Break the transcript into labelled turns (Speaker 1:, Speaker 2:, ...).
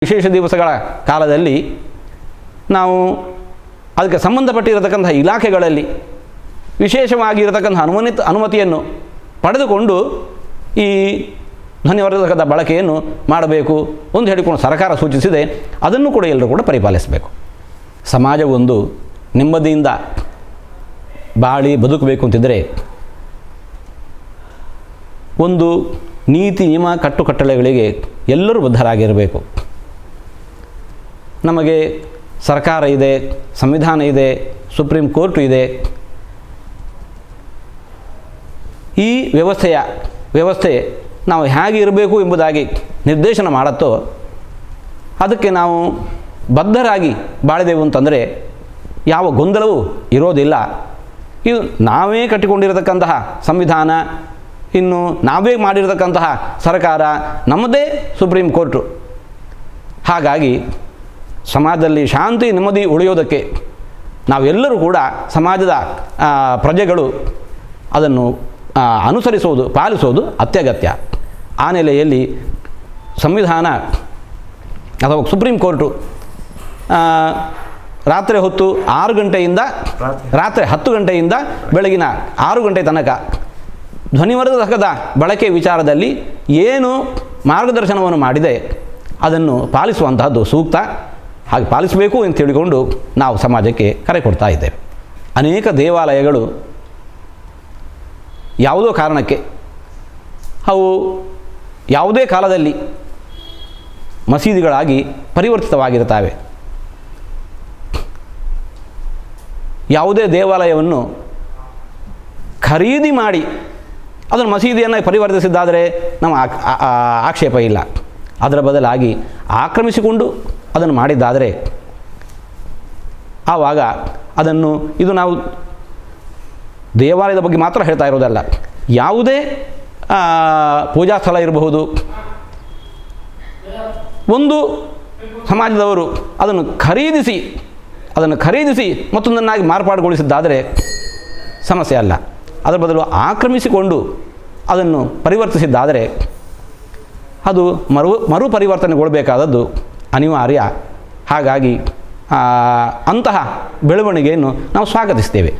Speaker 1: ವಿಶೇಷ ದಿವಸಗಳ ಕಾಲದಲ್ಲಿ ನಾವು ಅದಕ್ಕೆ ಸಂಬಂಧಪಟ್ಟಿರತಕ್ಕಂಥ ಇಲಾಖೆಗಳಲ್ಲಿ ವಿಶೇಷವಾಗಿರತಕ್ಕಂಥ ಅನುಮತಿಯನ್ನು ಪಡೆದುಕೊಂಡು ಈ ಧ್ವನಿವರ್ಧಕದ ಬಳಕೆಯನ್ನು ಮಾಡಬೇಕು ಎಂದು ಹೇಳಿಕೊಂಡು ಸರ್ಕಾರ ಸೂಚಿಸಿದೆ. ಅದನ್ನು ಕೂಡ ಎಲ್ಲರೂ ಕೂಡ ಪರಿಪಾಲಿಸಬೇಕು. ಸಮಾಜವೊಂದು ನೆಮ್ಮದಿಯಿಂದ ಬಾಳಿ ಬದುಕಬೇಕು ಅಂತಿದ್ದರೆ ಒಂದು ನೀತಿ ನಿಯಮ ಕಟ್ಟುಕಟ್ಟಳೆಗಳಿಗೆ ಎಲ್ಲರೂ ಬದ್ಧರಾಗಿರಬೇಕು. ನಮಗೆ ಸರ್ಕಾರ ಇದೆ, ಸಂವಿಧಾನ ಇದೆ, ಸುಪ್ರೀಂ ಕೋರ್ಟು ಇದೆ. ಈ ವ್ಯವಸ್ಥೆ ನಾವು ಹೇಗೆ ಇರಬೇಕು ಎಂಬುದಾಗಿ ನಿರ್ದೇಶನ ಮಾಡುತ್ತೋ ಅದಕ್ಕೆ ನಾವು ಬದ್ಧರಾಗಿ ಬಾಳಿದೆವು ಅಂತಂದರೆ ಯಾವ ಗೊಂದಲವೂ ಇರೋದಿಲ್ಲ. ಇದು ನಾವೇ ಕಟ್ಟಿಕೊಂಡಿರತಕ್ಕಂತಹ ಸಂವಿಧಾನ, ಇನ್ನು ನಾವೇ ಮಾಡಿರತಕ್ಕಂತಹ ಸರ್ಕಾರ, ನಮ್ಮದೇ ಸುಪ್ರೀಂ ಕೋರ್ಟು. ಹಾಗಾಗಿ ಸಮಾಜದಲ್ಲಿ ಶಾಂತಿ ನೆಮ್ಮದಿ ಉಳಿಯೋದಕ್ಕೆ ನಾವೆಲ್ಲರೂ ಕೂಡ ಸಮಾಜದ ಪ್ರಜೆಗಳು ಅದನ್ನು ಅನುಸರಿಸೋದು, ಪಾಲಿಸೋದು ಅತ್ಯಗತ್ಯ. ಆ ನೆಲೆಯಲ್ಲಿ ಸಂವಿಧಾನ ಅಥವಾ ಸುಪ್ರೀಂ ಕೋರ್ಟು ರಾತ್ರಿ ಹೊತ್ತು 6 ಗಂಟೆಯಿಂದ ರಾತ್ರಿ 10 ಗಂಟೆಯಿಂದ ಬೆಳಗಿನ 6 ಗಂಟೆ ತನಕ ಧ್ವನಿವರ್ಧಕದ ಬಳಕೆ ವಿಚಾರದಲ್ಲಿ ಏನು ಮಾರ್ಗದರ್ಶನವನ್ನು ಮಾಡಿದೆ ಅದನ್ನು ಪಾಲಿಸುವಂತಹದ್ದು ಸೂಕ್ತ. ಹಾಗೆ ಪಾಲಿಸಬೇಕು ಅಂತ ಹೇಳಿಕೊಂಡು ನಾವು ಸಮಾಜಕ್ಕೆ ಕರೆ ಕೊಡ್ತಾ ಇದ್ದೇವೆ. ಅನೇಕ ದೇವಾಲಯಗಳು ಯಾವುದೋ ಕಾರಣಕ್ಕೆ ಅವು ಯಾವುದೇ ಕಾಲದಲ್ಲಿ ಮಸೀದಿಗಳಾಗಿ ಪರಿವರ್ತಿತವಾಗಿರುತ್ತವೆ. ಯಾವುದೇ ದೇವಾಲಯವನ್ನು ಖರೀದಿ ಮಾಡಿ ಅದನ್ನು ಮಸೀದಿಯನ್ನು ಪರಿವರ್ತಿಸಿದ್ದಾದರೆ ನಮ್ಮ ಆಕ್ಷೇಪ ಇಲ್ಲ. ಅದರ ಬದಲಾಗಿ ಆಕ್ರಮಿಸಿಕೊಂಡು ಅದನ್ನು ಮಾಡಿದ್ದಾದರೆ ಆವಾಗ ಅದನ್ನು, ಇದು ನಾವು ದೇವಾಲಯದ ಬಗ್ಗೆ ಮಾತ್ರ ಹೇಳ್ತಾ ಇರೋದಲ್ಲ, ಯಾವುದೇ ಪೂಜಾ ಸ್ಥಳ ಇರಬಹುದು, ಒಂದು ಸಮಾಜದವರು ಅದನ್ನು ಖರೀದಿಸಿ ಮತ್ತೊಂದನ್ನಾಗಿ ಮಾರ್ಪಾಡುಗೊಳಿಸಿದ್ದಾದರೆ ಸಮಸ್ಯೆ ಅಲ್ಲ. ಅದರ ಬದಲು ಆಕ್ರಮಿಸಿಕೊಂಡು ಅದನ್ನು ಪರಿವರ್ತಿಸಿದ್ದಾದರೆ ಅದು ಮರುಪರಿವರ್ತನೆಗೊಳ್ಳಬೇಕಾದದ್ದು ಅನಿವಾರ್ಯ. ಹಾಗಾಗಿ ಅಂತಹ ಬೆಳವಣಿಗೆಯನ್ನು ನಾವು ಸ್ವಾಗತಿಸ್ತೇವೆ.